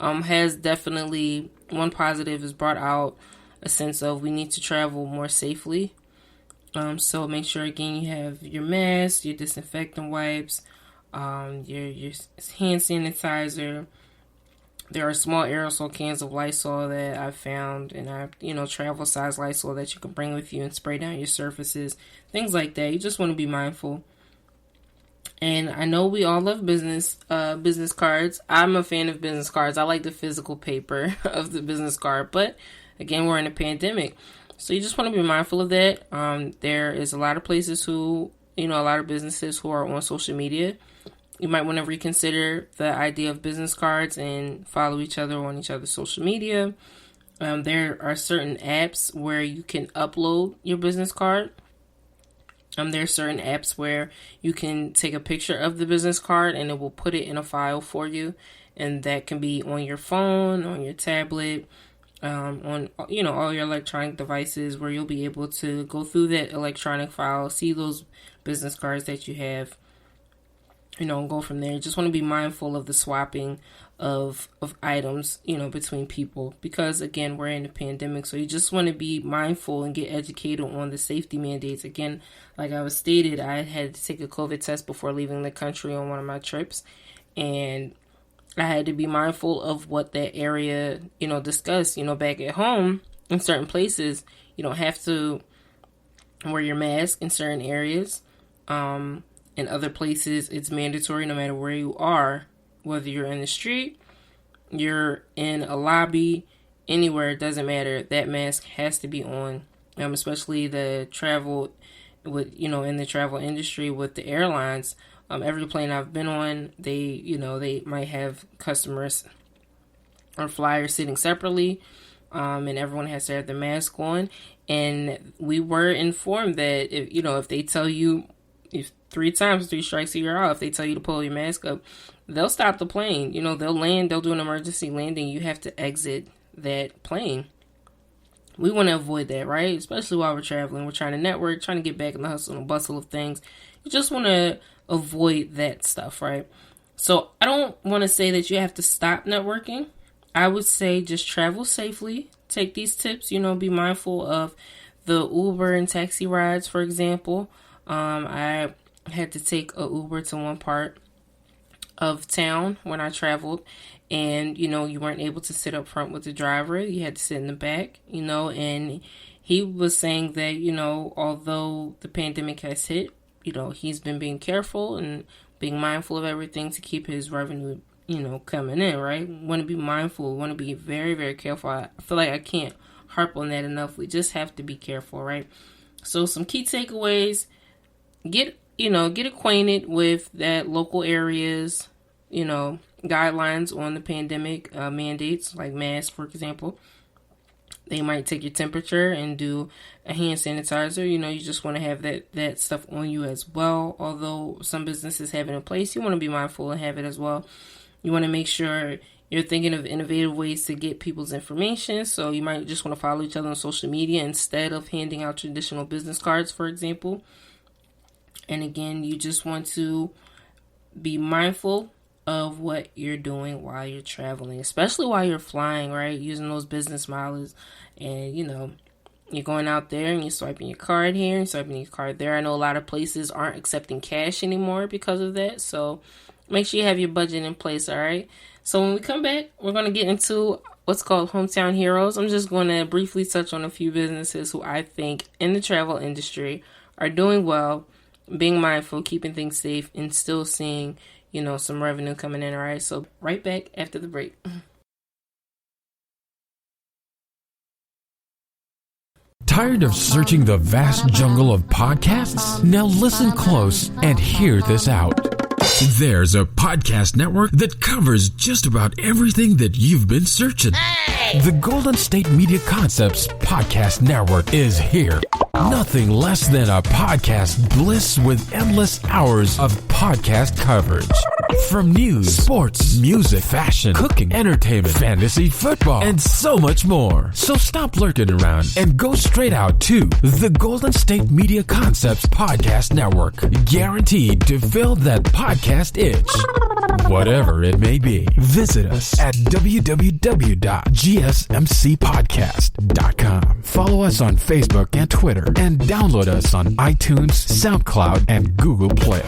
has definitely, one positive is brought out a sense of we need to travel more safely. So make sure, again, you have your mask, your disinfectant wipes, your hand sanitizer. There are small aerosol cans of Lysol that I've found, and travel size Lysol that you can bring with you and spray down your surfaces, things like that. You just want to be mindful. And I know we all love business cards. I'm a fan of business cards. I like the physical paper of the business card, but again, we're in a pandemic, so you just want to be mindful of that. There is a lot of places a lot of businesses who are on social media. You might want to reconsider the idea of business cards and follow each other on each other's social media. There are certain apps where you can upload your business card. There are certain apps where you can take a picture of the business card and it will put it in a file for you. And that can be on your phone, on your tablet, on, all your electronic devices, where you'll be able to go through that electronic file, see those business cards that you have, and go from there. Just want to be mindful of the swapping of items, between people, because again, we're in a pandemic. So you just want to be mindful and get educated on the safety mandates. Again, like I was stated, I had to take a COVID test before leaving the country on one of my trips, and I had to be mindful of what that area, discussed. Back at home in certain places, you don't have to wear your mask in certain areas. In other places, it's mandatory no matter where you are, whether you're in the street, you're in a lobby, anywhere, it doesn't matter. That mask has to be on, especially the travel in the travel industry with the airlines. Every plane I've been on, they might have customers or flyers sitting separately, and everyone has to have their mask on. And we were informed that if they tell you, if 3 strikes you're out, if they tell you to pull your mask up, they'll stop the plane. They'll land, they'll do an emergency landing. You have to exit that plane. We want to avoid that, right? Especially while we're traveling. We're trying to network, trying to get back in the hustle and bustle of things. You just want to avoid that stuff, right? So I don't want to say that you have to stop networking. I would say just travel safely. Take these tips, be mindful of the Uber and taxi rides, for example. I had to take a Uber to one part of town when I traveled, and you weren't able to sit up front with the driver. You had to sit in the back, and he was saying that although the pandemic has hit, he's been being careful and being mindful of everything to keep his revenue coming in, right? Want to be mindful, want to be very, very careful. I feel like I can't harp on that enough. We just have to be careful, right? So some key takeaways: get acquainted with that local areas, guidelines on the pandemic mandates, like masks, for example. They might take your temperature and do a hand sanitizer. You just want to have that stuff on you as well. Although some businesses have it in place, you want to be mindful and have it as well. You want to make sure you're thinking of innovative ways to get people's information. So you might just want to follow each other on social media instead of handing out traditional business cards, for example. And again, you just want to be mindful of what you're doing while you're traveling, especially while you're flying, right? Using those business miles, and you're going out there and you're swiping your card here and swiping your card there. I know a lot of places aren't accepting cash anymore because of that, so make sure you have your budget in place, all right? So when we come back, we're going to get into what's called Hometown Heroes. I'm just going to briefly touch on a few businesses who I think in the travel industry are doing well, being mindful, keeping things safe, and still seeing some revenue coming in, all right? So right back after the break. Tired of searching the vast jungle of podcasts? Now listen close and hear this out. There's a podcast network that covers just about everything that you've been searching. Hey! The Golden State Media Concepts Podcast Network is here. Nothing less than a podcast bliss with endless hours of podcast coverage. From news, sports, music, fashion, cooking, entertainment, fantasy, football, and so much more. So stop lurking around and go straight out to the Golden State Media Concepts Podcast Network. Guaranteed to fill that podcast itch. Whatever it may be. Visit us at www.gsmcpodcast.com. Follow us on Facebook and Twitter, and download us on iTunes, SoundCloud, and Google Play.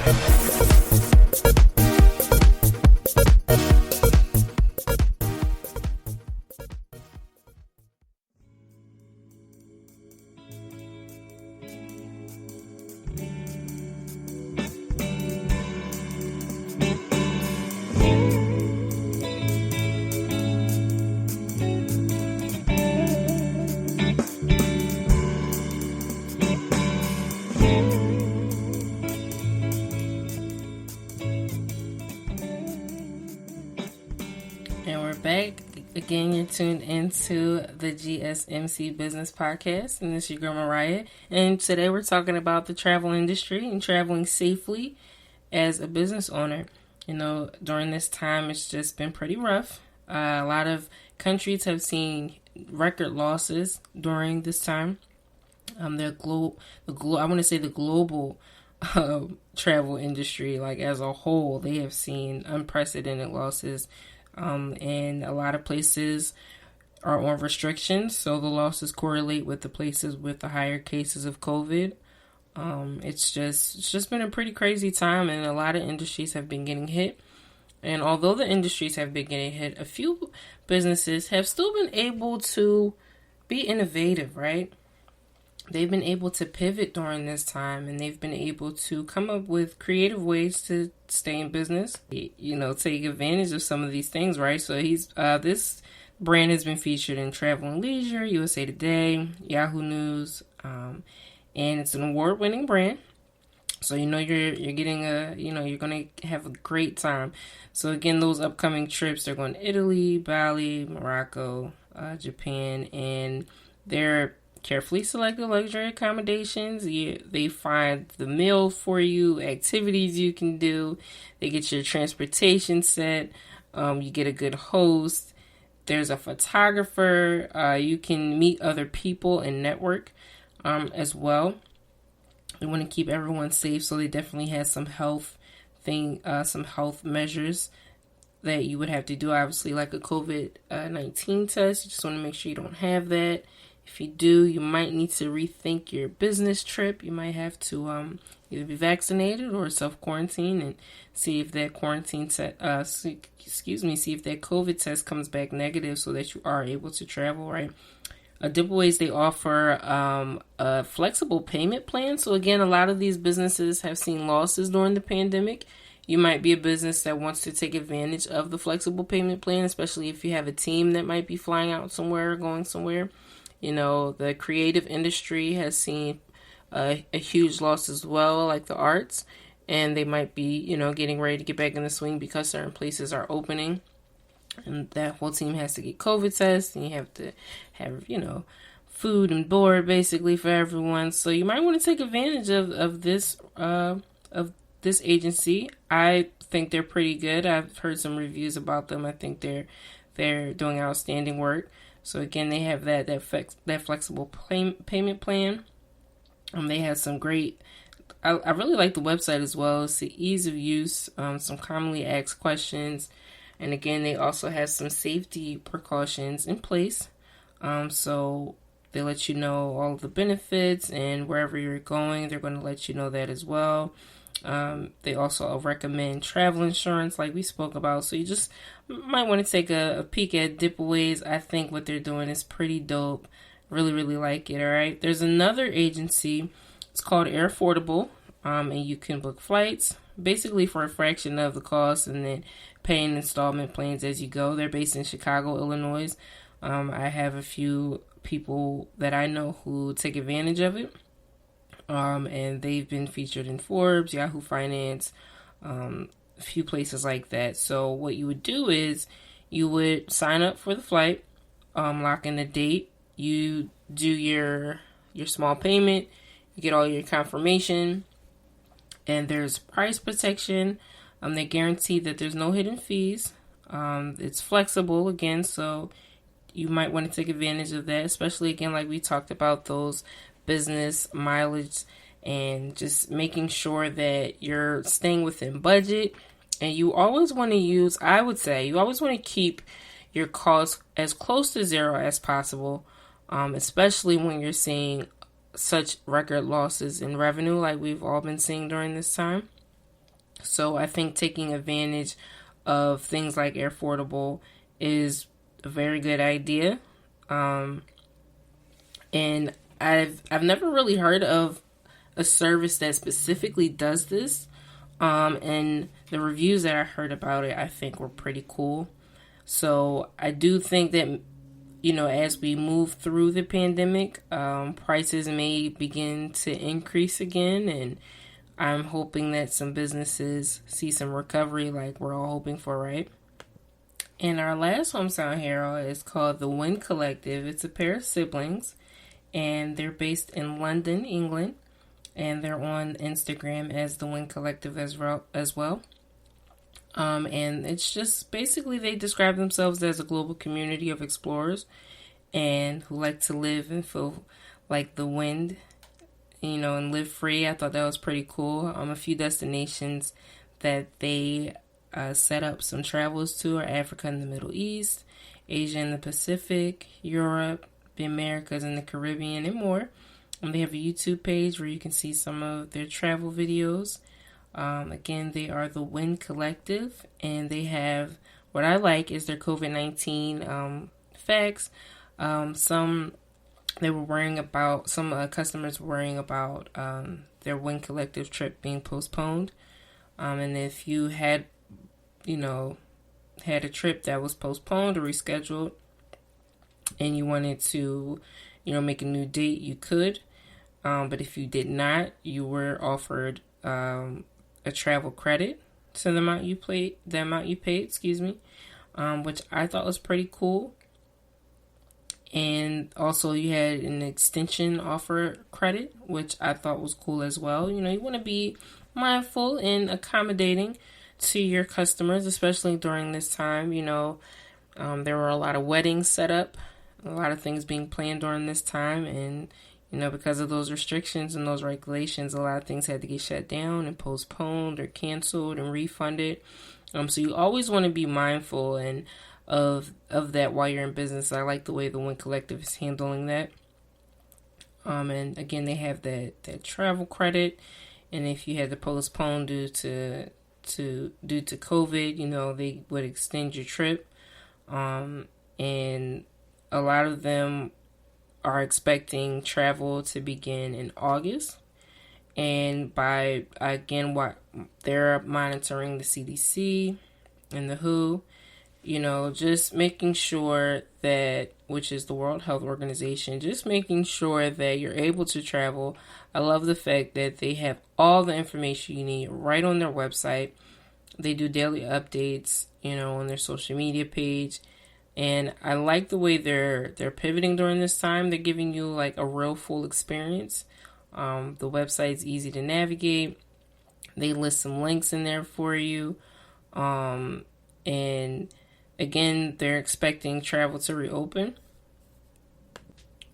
Again, you're tuned into the Gsmc Business Podcast, and this is your girl Moriah. And today we're talking about the travel industry and traveling safely as a business owner. During this time, it's just been pretty rough. A lot of countries have seen record losses during this time. I want to say the global travel industry, like as a whole, they have seen unprecedented losses, and a lot of places are on restrictions, so the losses correlate with the places with the higher cases of COVID. It's just been a pretty crazy time, and a lot of industries have been getting hit. And although the industries have been getting hit, a few businesses have still been able to be innovative, right? They've been able to pivot during this time, and they've been able to come up with creative ways to stay in business, take advantage of some of these things, right? So this brand has been featured in Travel and Leisure, USA Today, Yahoo News, and it's an award-winning brand. So you're getting you're going to have a great time. So again, those upcoming trips, they're going to Italy, Bali, Morocco, Japan, and they're carefully selected luxury accommodations. They find the meal for you, activities you can do. They get your transportation set. You get a good host. There's a photographer. You can meet other people and network as well. They want to keep everyone safe, so they definitely have some health measures that you would have to do. Obviously, like a COVID-19 test. You just want to make sure you don't have that. If you do, you might need to rethink your business trip. You might have to either be vaccinated or self-quarantine and see if that see if that COVID test comes back negative so that you are able to travel, right? Different ways they offer a flexible payment plan. So again, a lot of these businesses have seen losses during the pandemic. You might be a business that wants to take advantage of the flexible payment plan, especially if you have a team that might be flying out somewhere or going somewhere. The creative industry has seen a huge loss as well, like the arts, and they might be, getting ready to get back in the swing because certain places are opening, and that whole team has to get COVID tests, and you have to have, food and board basically for everyone. So you might want to take advantage of this agency. I think they're pretty good. I've heard some reviews about them. I think they're doing outstanding work. So again, they have that flexible payment plan. They have some great. I really like the website as well. It's the ease of use, some commonly asked questions, and again, they also have some safety precautions in place. So they let you know all of the benefits, and wherever you're going, they're going to let you know that as well. They also recommend travel insurance like we spoke about. So you just might want to take a peek at Dipways. I think what they're doing is pretty dope. Really, really like it. All right. There's another agency. It's called Air Affordable. And you can book flights basically for a fraction of the cost and then pay in installment plans as you go. They're based in Chicago, Illinois. I have a few people that I know who take advantage of it. And they've been featured in Forbes, Yahoo Finance, a few places like that. So what you would do is you would sign up for the flight, lock in the date, you do your small payment, you get all your confirmation, and there's price protection. They guarantee that there's no hidden fees. It's flexible again, so you might want to take advantage of that, especially again, like we talked about, those business mileage and just making sure that you're staying within budget. And you always want to you always want to keep your costs as close to zero as possible, especially when you're seeing such record losses in revenue like we've all been seeing during this time. So I think taking advantage of things like Air Affordable is a very good idea. And I've never really heard of a service that specifically does this. And the reviews that I heard about it, I think were pretty cool. So I do think that, as we move through the pandemic, prices may begin to increase again. And I'm hoping that some businesses see some recovery like we're all hoping for, right? And our last hometown hero is called the Win Collective. It's a pair of siblings, and they're based in London, England, and they're on Instagram as the Win Collective as well. And it's just basically they describe themselves as a global community of explorers, and who like to live and feel like the wind, and live free. I thought that was pretty cool. A few destinations that they set up some travels to are Africa and the Middle East, Asia and the Pacific, Europe, the Americas and the Caribbean, and more. They have a YouTube page where you can see some of their travel videos. Again, they are the Wind Collective, and they have, what I like is their COVID-19 facts. Some customers were worrying about their Wind Collective trip being postponed. And if you had a trip that was postponed or rescheduled and you wanted to, make a new date, you could. But if you did not, you were offered a travel credit to the amount you paid, which I thought was pretty cool. And also you had an extension offer credit, which I thought was cool as well. You want to be mindful and accommodating to your customers, especially during this time. There were a lot of weddings set up, a lot of things being planned during this time, and because of those restrictions and those regulations, a lot of things had to get shut down and postponed or canceled and refunded. So you always want to be mindful and of that while you're in business. I like the way the Wind Collective is handling that. And again, they have that travel credit, and if you had to postpone due to COVID, they would extend your trip. And a lot of them are expecting travel to begin in August. And by, again, what they're monitoring the CDC and the WHO, just making sure that, which is the World Health Organization, just making sure that you're able to travel. I love the fact that they have all the information you need right on their website. They do daily updates, on their social media page. And I like the way they're pivoting during this time. They're giving you like a real full experience. The website's easy to navigate. They list some links in there for you. And again, they're expecting travel to reopen.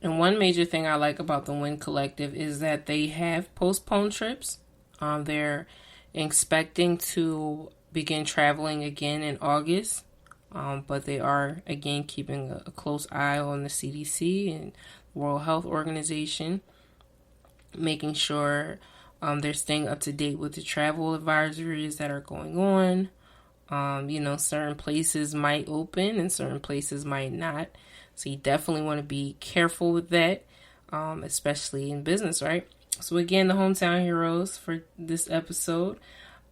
And one major thing I like about the Wind Collective is that they have postponed trips. They're expecting to begin traveling again in August. But they are, again, keeping a close eye on the CDC and World Health Organization, making sure they're staying up to date with the travel advisories that are going on. Certain places might open and certain places might not. So you definitely want to be careful with that, especially in business, right? So again, the hometown heroes for this episode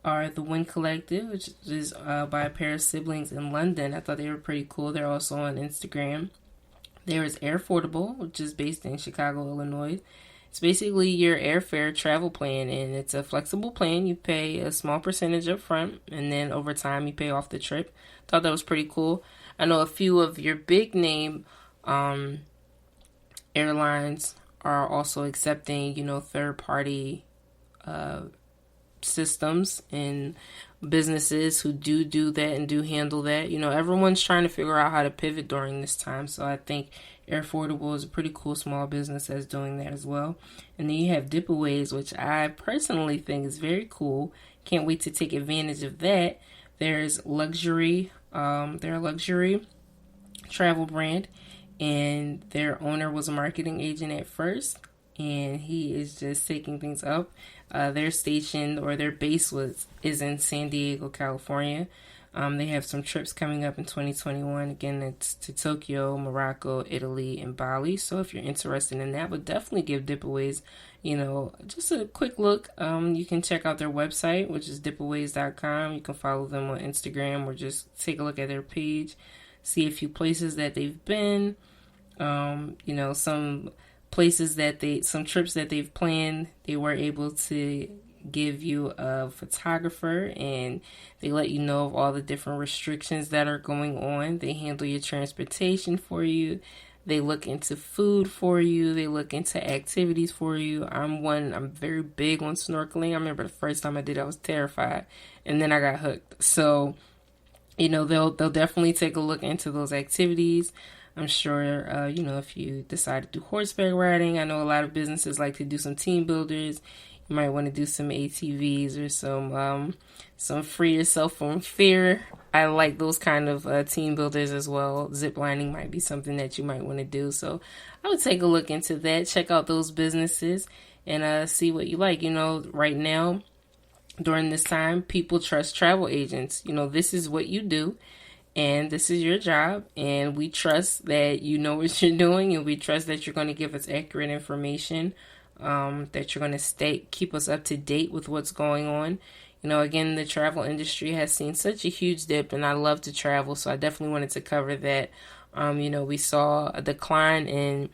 are the Wind Collective, which is by a pair of siblings in London. I thought they were pretty cool. They're also on Instagram. There is Air Affordable, which is based in Chicago, Illinois. It's basically your airfare travel plan, and it's a flexible plan. You pay a small percentage up front, and then over time you pay off the trip. Thought that was pretty cool. I know a few of your big name airlines are also accepting, third party systems and businesses who do that and do handle that. Everyone's trying to figure out how to pivot during this time. So I think Air Affordable is a pretty cool small business that's doing that as well. And then you have Dipaways, which I personally think is very cool. Can't wait to take advantage of that. There's luxury, they're a luxury travel brand, and their owner was a marketing agent at first, and he is just taking things up. Their station or their base is in San Diego, California. They have some trips coming up in 2021. Again, it's to Tokyo, Morocco, Italy, and Bali. So if you're interested in that, would definitely give Dipaways, just a quick look. You can check out their website, which is dipaways.com. You can follow them on Instagram or just take a look at their page, see a few places that they've been, some trips that they've planned. They were able to give you a photographer, and they let you know of all the different restrictions that are going on. They handle your transportation for you. They look into food for you. They look into activities for you. I'm very big on snorkeling. I remember the first time I did it, I was terrified, and then I got hooked. So, they'll definitely take a look into those activities. I'm sure, if you decide to do horseback riding, I know a lot of businesses like to do some team builders. You might want to do some ATVs or some free yourself from fear. I like those kind of team builders as well. Zip lining might be something that you might want to do. So I would take a look into that. Check out those businesses and see what you like. Right now, during this time, people trust travel agents. This is what you do. And this is your job, and we trust that you know what you're doing, and we trust that you're going to give us accurate information, that you're going to keep us up to date with what's going on. Again, the travel industry has seen such a huge dip, and I love to travel, so I definitely wanted to cover that. We saw a decline in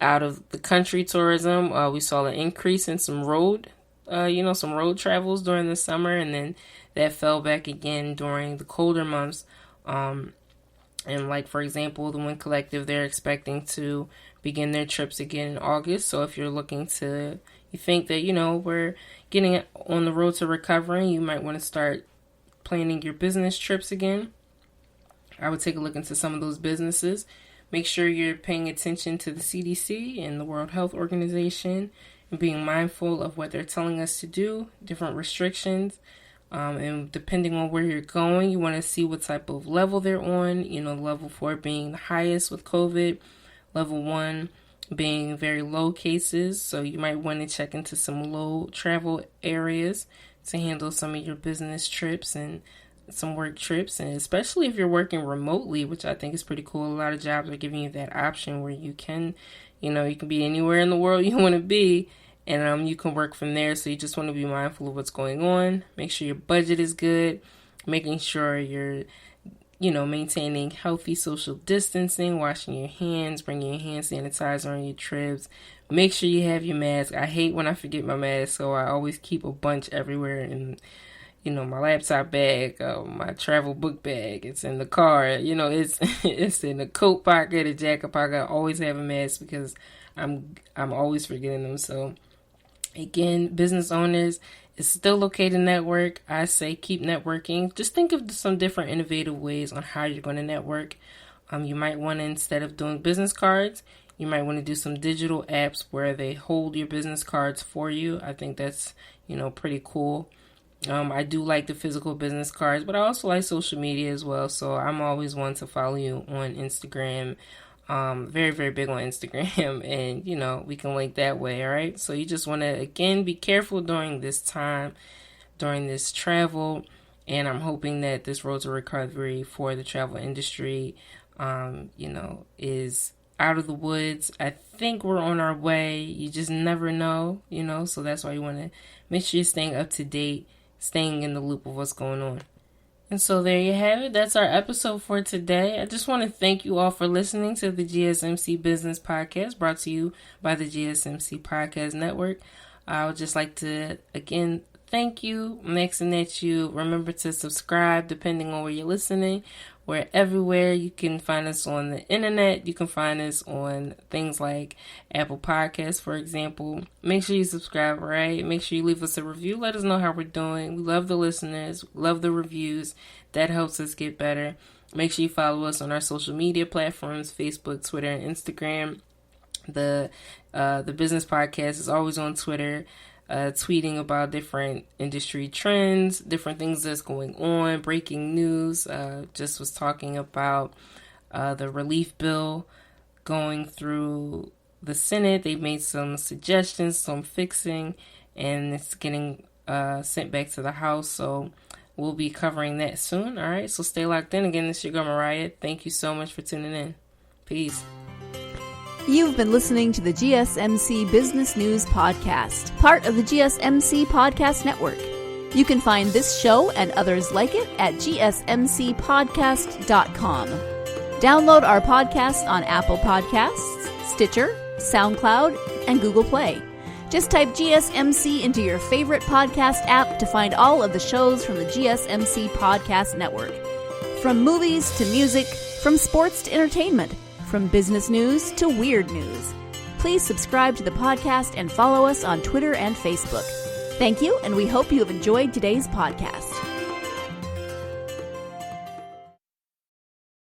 out of the country tourism. We saw an increase in some road travels during the summer, and then that fell back again during the colder months. And like, for example, the Wind Collective, they're expecting to begin their trips again in August. So if you're you think that, we're getting on the road to recovery, you might want to start planning your business trips again. I would take a look into some of those businesses. Make sure you're paying attention to the CDC and the World Health Organization and being mindful of what they're telling us to do, different restrictions. And depending on where you're going, you want to see what type of level they're on. Level 4 being the highest with COVID, level 1 being very low cases. So you might want to check into some low travel areas to handle some of your business trips and some work trips. And especially if you're working remotely, which I think is pretty cool. A lot of jobs are giving you that option where you can, you can be anywhere in the world you want to be. And you can work from there. So you just want to be mindful of what's going on. Make sure your budget is good. Making sure you're, maintaining healthy social distancing, washing your hands, bringing your hand sanitizer on your trips. Make sure you have your mask. I hate when I forget my mask, so I always keep a bunch everywhere in, my laptop bag, my travel book bag. It's in the car. It's in the coat pocket, a jacket pocket. I always have a mask because I'm always forgetting them. So again, business owners, it's still okay to network. I say keep networking. Just think of some different innovative ways on how you're going to network. You might want to, instead of doing business cards, you might want to do some digital apps where they hold your business cards for you. I think that's, pretty cool. I do like the physical business cards, but I also like social media as well. So I'm always one to follow you on Instagram. Very, very big on Instagram, and, we can link that way. All right. So you just want to, again, be careful during this time, during this travel. And I'm hoping that this road to recovery for the travel industry, is out of the woods. I think we're on our way. You just never know, so that's why you want to make sure you're staying up to date, staying in the loop of what's going on. And so there you have it. That's our episode for today. I just want to thank you all for listening to the Gsmc Business Podcast, brought to you by the Gsmc Podcast Network. I would just like to, again, thank you. I'm asking that you remember to subscribe depending on where you're listening. We're everywhere. You can find us on the internet. You can find us on things like Apple Podcasts, for example. Make sure you subscribe, right? Make sure you leave us a review. Let us know how we're doing. We love the listeners. love the reviews. That helps us get better. Make sure you follow us on our social media platforms, Facebook, Twitter, and Instagram. The Business Podcast is always on Twitter. Tweeting about different industry trends, different things that's going on, breaking news. Just was talking about the relief bill going through the Senate. They made some suggestions, some fixing, and it's getting sent back to the House. So we'll be covering that soon. All right, so stay locked in. Again, this is your girl Moriah. Thank you so much for tuning in. Peace. You've been listening to the GSMC Business News Podcast, part of the GSMC Podcast Network. You can find this show and others like it at gsmcpodcast.com. Download our podcast on Apple Podcasts, Stitcher, SoundCloud, and Google Play. Just type GSMC into your favorite podcast app to find all of the shows from the GSMC Podcast Network. From movies to music, from sports to entertainment, from business news to weird news. Please subscribe to the podcast and follow us on Twitter and Facebook. Thank you, and we hope you have enjoyed today's podcast.